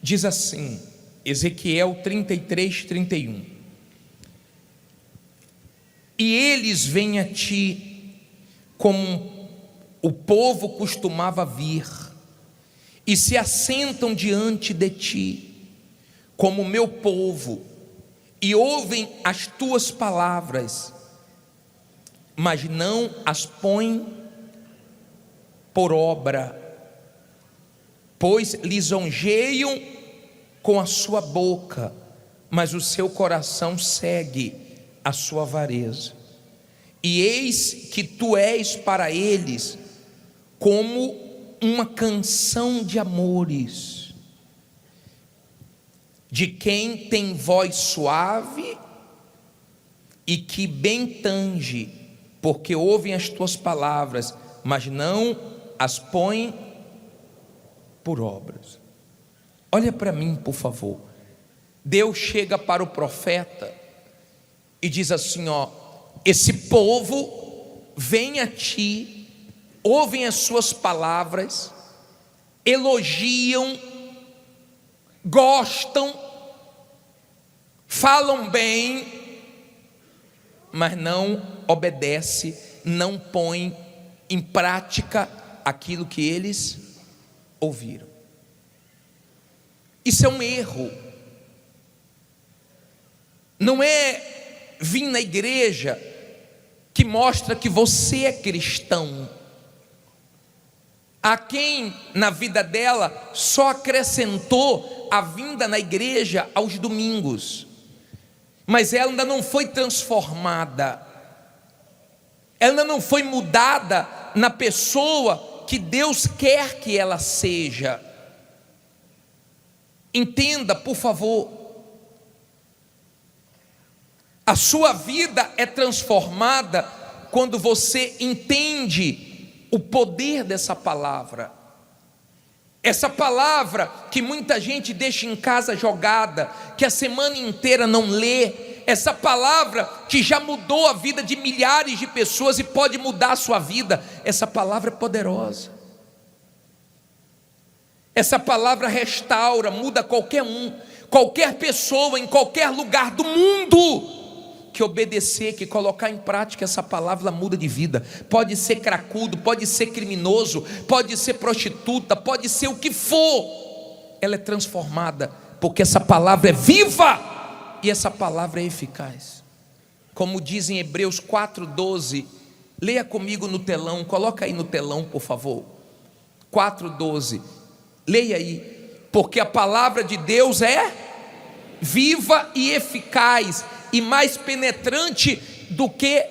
Diz assim, Ezequiel 33:31: e eles vêm a ti como o povo costumava vir, e se assentam diante de ti como meu povo, e ouvem as tuas palavras, mas não as põem por obra, pois lisonjeiam com a sua boca, mas o seu coração segue a sua avareza. E eis que tu és para eles como uma canção de amores, de quem tem voz suave e que bem tange, porque ouvem as tuas palavras, mas não as põem por obras. Olha para mim, por favor. Deus chega para o profeta e diz assim: ó, esse povo vem a ti, ouvem as suas palavras, elogiam, gostam, falam bem, mas não obedece, não põe em prática aquilo que eles ouviram. Isso é um erro. Não é vir na igreja que mostra que você é cristão. Há quem na vida dela só acrescentou a vinda na igreja aos domingos, mas ela ainda não foi transformada, ela ainda não foi mudada na pessoa que Deus quer que ela seja. Entenda, por favor, a sua vida é transformada quando você entende o poder dessa palavra. Essa palavra que muita gente deixa em casa jogada, que a semana inteira não lê, essa palavra que já mudou a vida de milhares de pessoas e pode mudar a sua vida, essa palavra é poderosa. Essa palavra restaura, muda qualquer qualquer pessoa, em qualquer lugar do mundo que obedecer, que colocar em prática essa palavra, ela muda de vida. Pode ser cracudo, pode ser criminoso, pode ser prostituta, pode ser o que for, ela é transformada, porque essa palavra é viva e essa palavra é eficaz. Como diz em Hebreus 4:12, leia comigo no telão, coloca aí no telão, por favor. 4:12, leia aí, porque a palavra de Deus é viva e eficaz, e mais penetrante do que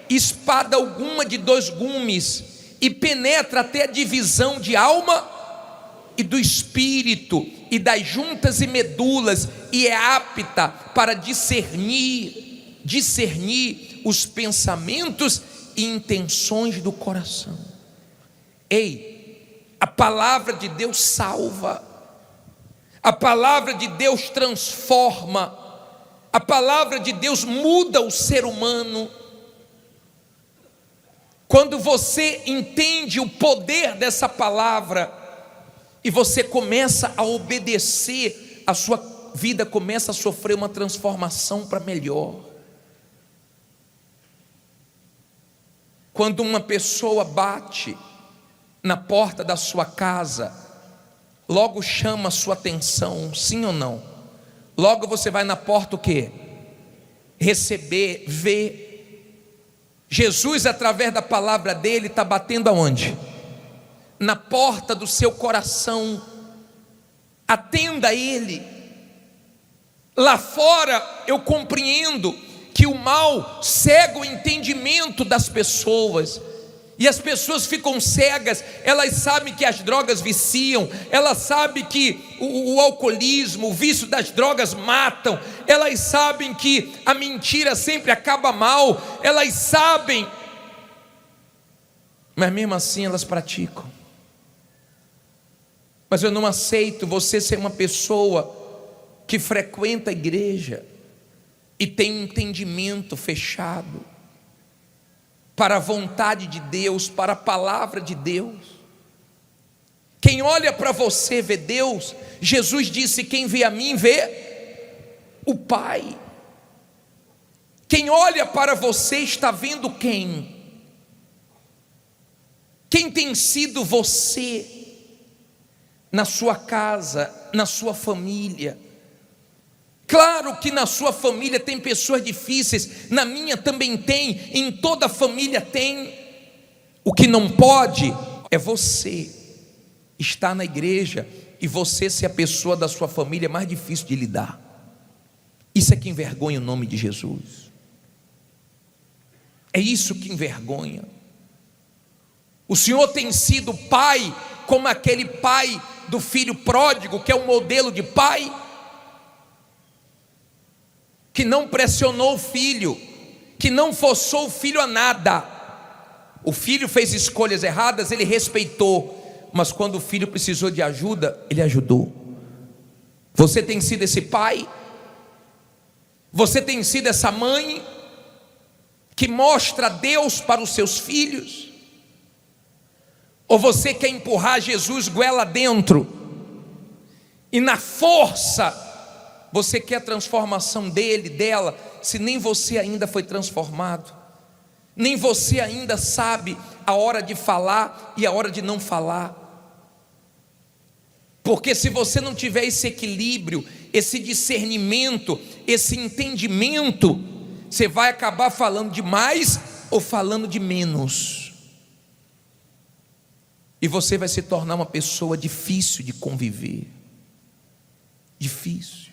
espada alguma de dois gumes, e penetra até a divisão de alma e do espírito, e das juntas e medulas, e é apta para discernir os pensamentos e intenções do coração. Ei, a palavra de Deus salva, a palavra de Deus transforma, a palavra de Deus muda o ser humano. Quando você entende o poder dessa palavra e você começa a obedecer, a sua vida começa a sofrer uma transformação para melhor. Quando uma pessoa bate na porta da sua casa, logo chama a sua atenção, sim ou não? Logo você vai na porta o quê? Receber, ver. Jesus, através da palavra dele, está batendo aonde? Na porta do seu coração. Atenda a ele. Lá fora eu compreendo que o mal cega o entendimento das pessoas, e as pessoas ficam cegas. Elas sabem que as drogas viciam, elas sabem que o alcoolismo, o vício das drogas matam, elas sabem que a mentira sempre acaba mal, elas sabem, mas mesmo assim elas praticam. Mas eu não aceito você ser uma pessoa que frequenta a igreja e tem um entendimento fechado para a vontade de Deus, para a palavra de Deus. Quem olha para você vê Deus. Jesus disse: quem vê a mim vê o Pai. Quem olha para você está vendo quem? Quem tem sido você na sua casa, na sua família? Claro que na sua família tem pessoas difíceis, na minha também tem, em toda família tem. O que não pode é você estar na igreja e você ser a pessoa da sua família mais difícil de lidar. Isso é que envergonha o nome de Jesus. É isso que envergonha. O Senhor tem sido pai, como aquele pai do filho pródigo, que é um modelo de pai, que não pressionou o filho, que não forçou o filho a nada. O filho fez escolhas erradas, ele respeitou, mas quando o filho precisou de ajuda, ele ajudou. Você tem sido esse pai? Você tem sido essa mãe que mostra Deus para os seus filhos? Ou você quer empurrar Jesus goela dentro e na força você quer a transformação dele, dela, se nem você ainda foi transformado, nem você ainda sabe a hora de falar e a hora de não falar? Porque se você não tiver esse equilíbrio, esse discernimento, esse entendimento, você vai acabar falando de mais ou falando de menos, e você vai se tornar uma pessoa difícil de conviver. Difícil.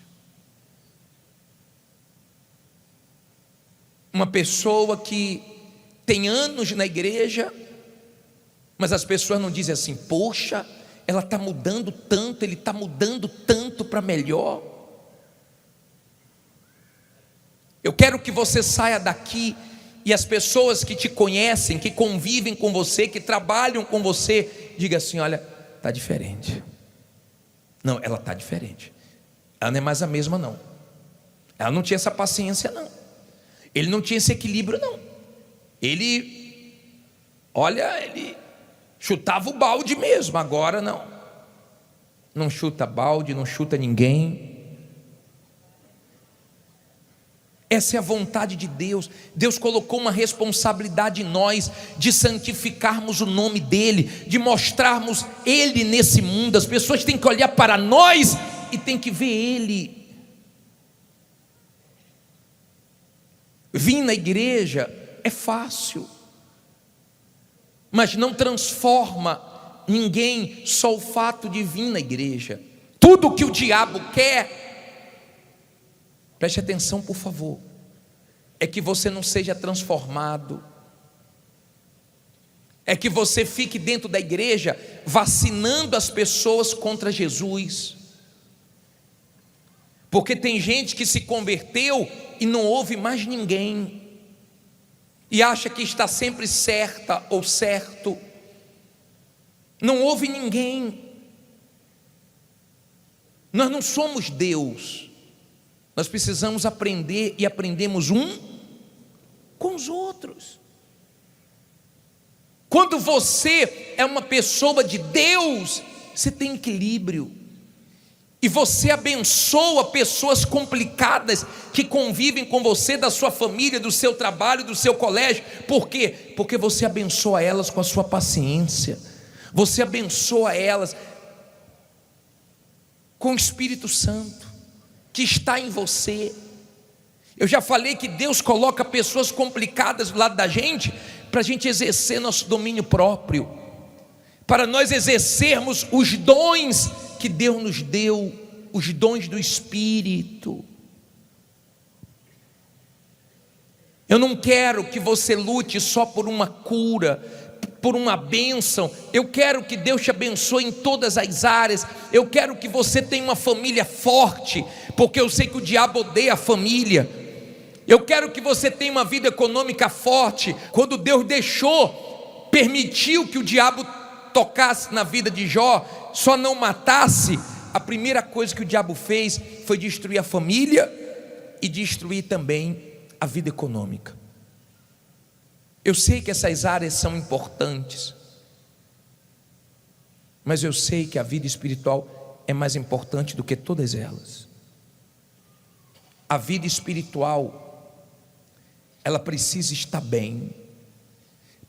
Uma pessoa que tem anos na igreja, mas as pessoas não dizem assim: poxa, ela está mudando tanto, ele está mudando tanto para melhor. Eu quero que você saia daqui e as pessoas que te conhecem, que convivem com você, que trabalham com você, diga assim: olha, está diferente. Não, ela está diferente. Ela não é mais a mesma não. Ela não tinha essa paciência não. Ele não tinha esse equilíbrio não. Ele chutava o balde mesmo. Agora não. Não chuta balde, não chuta ninguém. Essa é a vontade de Deus. Deus colocou uma responsabilidade em nós de santificarmos o nome dEle, de mostrarmos Ele nesse mundo. As pessoas têm que olhar para nós e têm que ver Ele. Vir na igreja é fácil, mas não transforma ninguém só o fato de vir na igreja. Tudo que o diabo quer, preste atenção por favor, é que você não seja transformado, é que você fique dentro da igreja vacinando as pessoas contra Jesus. Porque tem gente que se converteu e não ouve mais ninguém, e acha que está sempre certa ou certo, não ouve ninguém. Nós não somos Deus, nós precisamos aprender, e aprendemos um com os outros. Quando você é uma pessoa de Deus, você tem equilíbrio, e você abençoa pessoas complicadas que convivem com você, da sua família, do seu trabalho, do seu colégio. Por quê? Porque você abençoa elas com a sua paciência, você abençoa elas com o Espírito Santo que está em você. Eu já falei que Deus coloca pessoas complicadas do lado da gente para a gente exercer nosso domínio próprio, para nós exercermos os dons que Deus nos deu, os dons do Espírito. Eu não quero que você lute só por uma cura, por uma bênção. Eu quero que Deus te abençoe em todas as áreas. Eu quero que você tenha uma família forte, porque eu sei que o diabo odeia a família. Eu quero que você tenha uma vida econômica forte. Quando Deus permitiu que o diabo tocasse na vida de Jó, só não matasse, a primeira coisa que o diabo fez foi destruir a família e destruir também a vida econômica. Eu sei que essas áreas são importantes, mas eu sei que a vida espiritual é mais importante do que todas elas. A vida espiritual, ela precisa estar bem,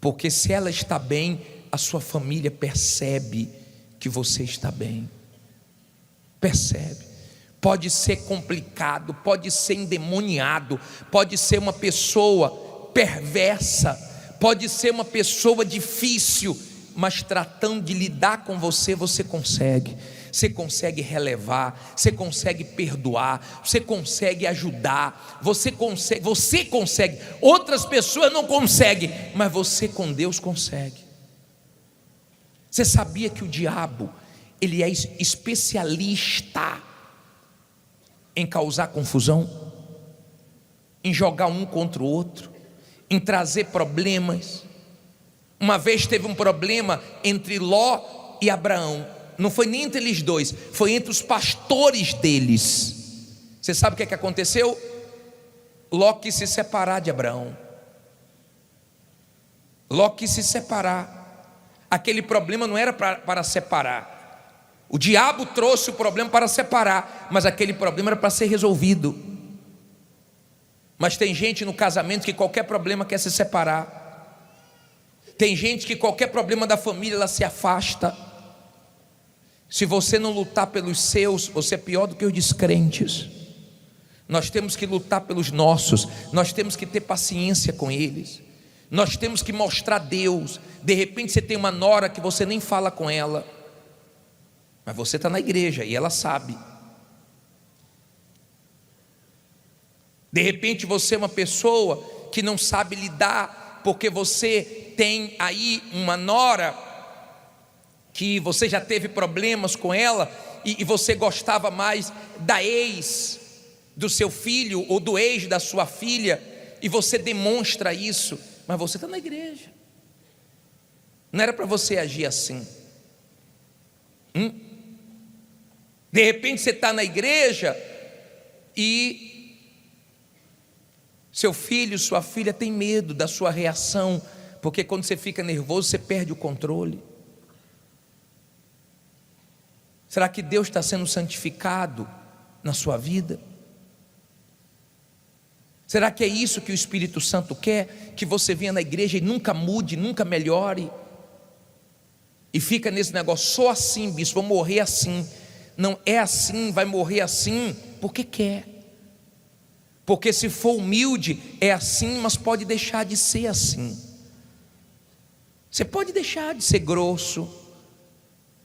porque se ela está bem, a sua família percebe que você está bem. Percebe. Pode ser complicado, pode ser endemoniado, pode ser uma pessoa perversa, pode ser uma pessoa difícil, mas tratando de lidar com você, você consegue. Você consegue relevar, você consegue perdoar, você consegue ajudar, você consegue. Outras pessoas não conseguem, mas você com Deus consegue. Você sabia que o diabo, ele é especialista em causar confusão, em jogar um contra o outro, em trazer problemas. Uma vez teve um problema entre Ló e Abraão. Não foi nem entre eles dois, foi entre os pastores deles. Você sabe o que aconteceu? Ló quis se separar de Abraão. Ló quis se separar. Aquele problema não era para separar. O diabo trouxe o problema para separar, mas aquele problema era para ser resolvido. Mas tem gente no casamento que qualquer problema quer se separar. Tem gente que qualquer problema da família ela se afasta. Se você não lutar pelos seus, você é pior do que os descrentes. Nós temos que lutar pelos nossos, nós temos que ter paciência com eles, nós temos que mostrar Deus. De repente você tem uma nora que você nem fala com ela, mas você está na igreja e ela sabe. De repente você é uma pessoa que não sabe lidar, porque você tem aí uma nora que você já teve problemas com ela, e você gostava mais da ex do seu filho, ou do ex da sua filha, e você demonstra isso, mas você está na igreja. Não era para você agir assim. De repente você está na igreja, e seu filho, sua filha tem medo da sua reação, porque quando você fica nervoso, você perde o controle. Será que Deus está sendo santificado na sua vida? Será que é isso que o Espírito Santo quer? Que você venha na igreja e nunca mude, nunca melhore, e fica nesse negócio, sou assim, bispo, vou morrer assim. Não é assim, vai morrer assim, porque quer. Porque se for humilde, é assim, mas pode deixar de ser assim. Você pode deixar de ser grosso,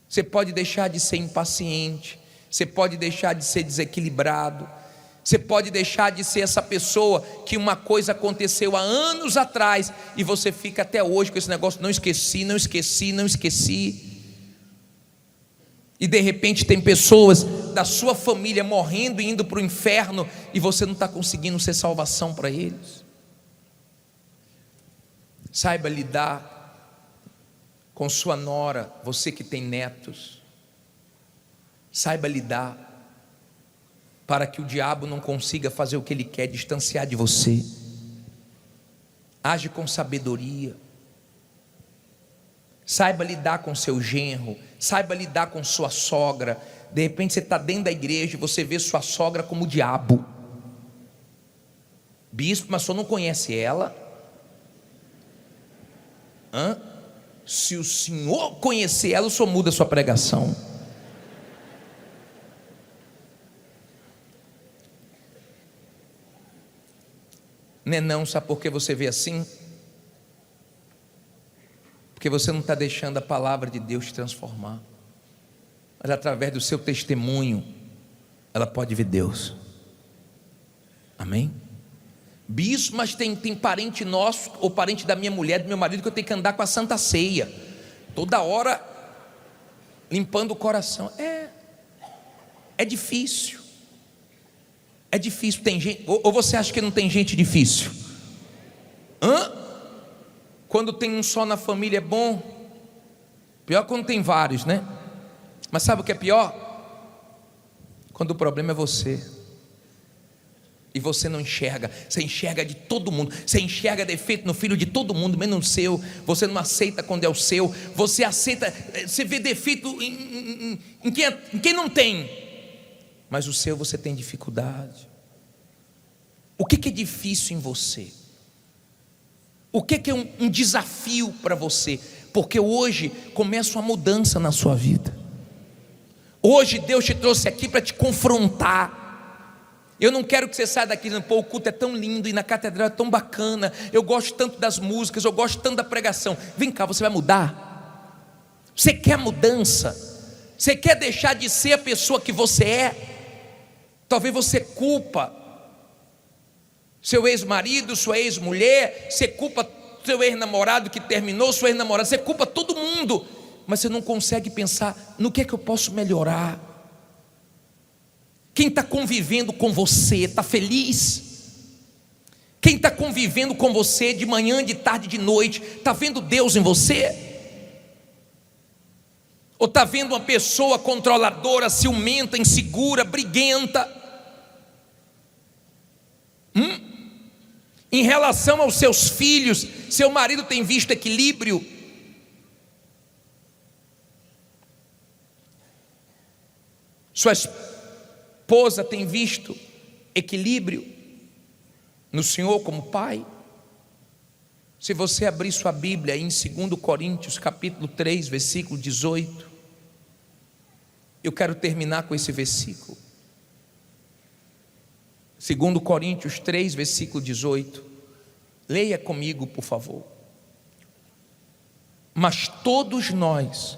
você pode deixar de ser impaciente, você pode deixar de ser desequilibrado, você pode deixar de ser essa pessoa que uma coisa aconteceu há anos atrás e você fica até hoje com esse negócio, não esqueci. E de repente tem pessoas da sua família morrendo e indo para o inferno, e você não está conseguindo ser salvação para eles. Saiba lidar com sua nora, você que tem netos. Saiba lidar, para que o diabo não consiga fazer o que ele quer, distanciar de você. Age com sabedoria. Saiba lidar com seu genro, saiba lidar com sua sogra. De repente você está dentro da igreja e você vê sua sogra como o diabo. Bispo, mas o senhor não conhece ela? Se o senhor conhecer ela, o senhor muda a sua pregação. Não, sabe por que você vê assim? Porque você não está deixando a palavra de Deus te transformar. Mas através do seu testemunho, ela pode ver Deus. Amém? Bispo, mas tem parente nosso, ou parente da minha mulher, do meu marido, que eu tenho que andar com a Santa Ceia toda hora, limpando o coração. É difícil. É difícil. Tem gente, ou você acha que não tem gente difícil? Quando tem um só na família é bom. Pior quando tem vários, né? Mas sabe o que é pior? Quando o problema é você. E você não enxerga, você enxerga de todo mundo, você enxerga defeito no filho de todo mundo, menos no seu. Você não aceita quando é o seu, você aceita, você vê defeito em quem não tem, mas o seu você tem dificuldade. O que é difícil em você? O que é um desafio para você? Porque hoje começa uma mudança na sua vida. Hoje Deus te trouxe aqui para te confrontar. Eu não quero que você saia daqui dizendo: pô, o culto é tão lindo e na catedral é tão bacana, eu gosto tanto das músicas, eu gosto tanto da pregação. Vem cá, você vai mudar? Você quer mudança? Você quer deixar de ser a pessoa que você é? Talvez você culpa seu ex-marido, sua ex-mulher, você culpa seu ex-namorado que terminou, sua ex-namorada, você culpa todo mundo, mas você não consegue pensar no que é que eu posso melhorar. Quem está convivendo com você está feliz? Quem está convivendo com você de manhã, de tarde, de noite, está vendo Deus em você? Ou está vendo uma pessoa controladora, ciumenta, insegura, briguenta? Em relação aos seus filhos, seu marido tem visto equilíbrio? Sua esposa tem visto equilíbrio no Senhor como pai? Se você abrir sua Bíblia em 2 Coríntios capítulo 3, versículo 18, eu quero terminar com esse versículo. 2 Coríntios 3, versículo 18, leia comigo, por favor. Mas todos nós,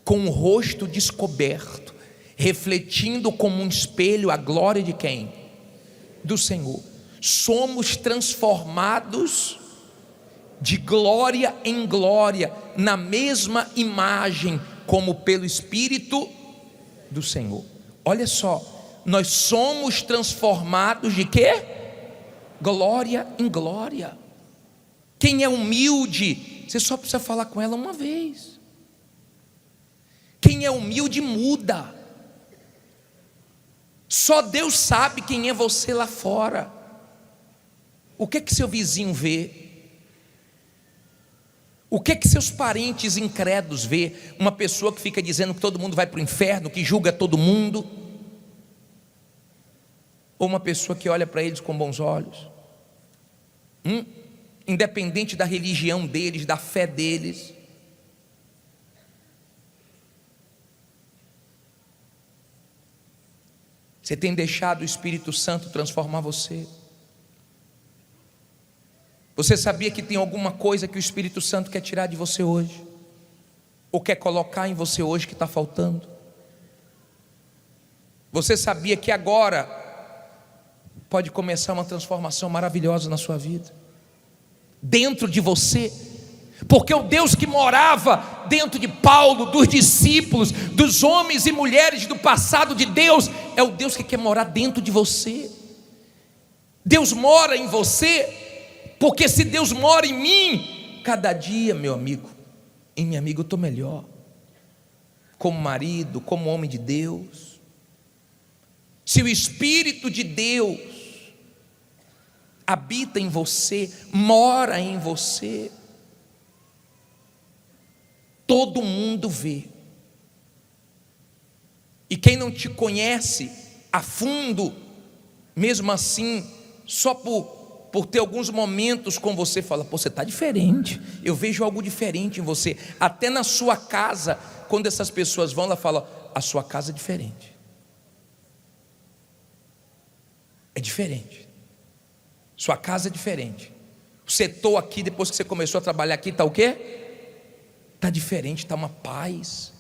com o rosto descoberto, refletindo como um espelho a glória de quem? Do Senhor, somos transformados de glória em glória, na mesma imagem, como pelo Espírito do Senhor. Olha só, nós somos transformados de quê? Glória em glória. Quem é humilde, você só precisa falar com ela uma vez. Quem é humilde muda. Só Deus sabe quem é você lá fora. O que seu vizinho vê? O que seus parentes incrédulos vê? Uma pessoa que fica dizendo que todo mundo vai para o inferno, que julga todo mundo? Ou uma pessoa que olha para eles com bons olhos? Independente da religião deles, da fé deles. Você tem deixado o Espírito Santo transformar você? Você sabia que tem alguma coisa que o Espírito Santo quer tirar de você hoje? Ou quer colocar em você hoje que está faltando? Você sabia que agora pode começar uma transformação maravilhosa na sua vida? Dentro de você? Porque o Deus que morava dentro de Paulo, dos discípulos, dos homens e mulheres do passado de Deus, é o Deus que quer morar dentro de você. Deus mora em você, porque se Deus mora em mim, cada dia, meu amigo e minha amiga, eu estou melhor, como marido, como homem de Deus. Se o Espírito de Deus habita em você, mora em você, todo mundo vê. E quem não te conhece a fundo, mesmo assim, só por ter alguns momentos com você, fala: pô, você está diferente, eu vejo algo diferente em você. Até na sua casa, quando essas pessoas vão, ela fala: a sua casa é diferente. É diferente. Sua casa é diferente. O setor aqui, depois que você começou a trabalhar aqui, está o quê? Está diferente, está uma paz.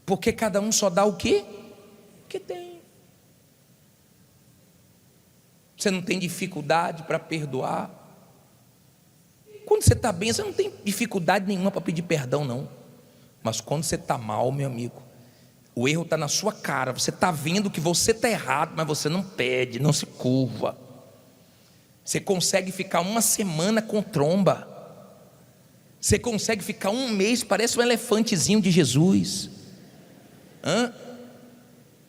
Porque cada um só dá o quê? O que tem. Você não tem dificuldade para perdoar. Quando você está bem, você não tem dificuldade nenhuma para pedir perdão, não. Mas quando você está mal, meu amigo, o erro está na sua cara. Você está vendo que você está errado, mas você não pede, não se curva. Você consegue ficar uma semana com tromba. Você consegue ficar um mês, parece um elefantezinho de Jesus,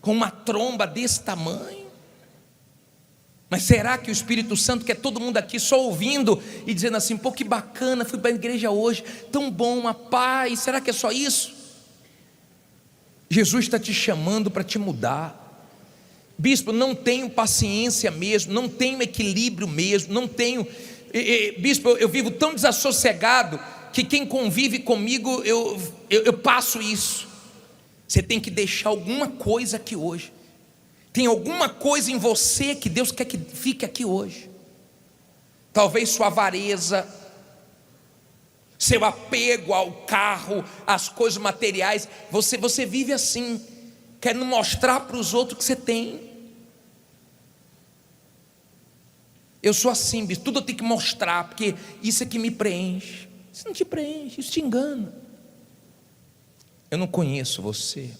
com uma tromba desse tamanho. Mas será que o Espírito Santo quer todo mundo aqui só ouvindo e dizendo assim: pô, que bacana, fui para a igreja hoje, tão bom, uma paz? Será que é só isso? Jesus está te chamando para te mudar. Bispo, não tenho paciência mesmo, não tenho equilíbrio mesmo, não tenho. Bispo, eu vivo tão desassossegado que quem convive comigo, eu passo isso. Você tem que deixar alguma coisa aqui hoje. Tem alguma coisa em você que Deus quer que fique aqui hoje. Talvez sua avareza, seu apego ao carro, às coisas materiais. Você vive assim, querendo mostrar para os outros que você tem. Eu sou assim, bispo, tudo eu tenho que mostrar, porque isso é que me preenche. Isso não te preenche, isso te engana. Eu não conheço você,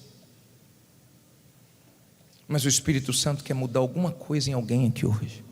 mas o Espírito Santo quer mudar alguma coisa em alguém aqui hoje.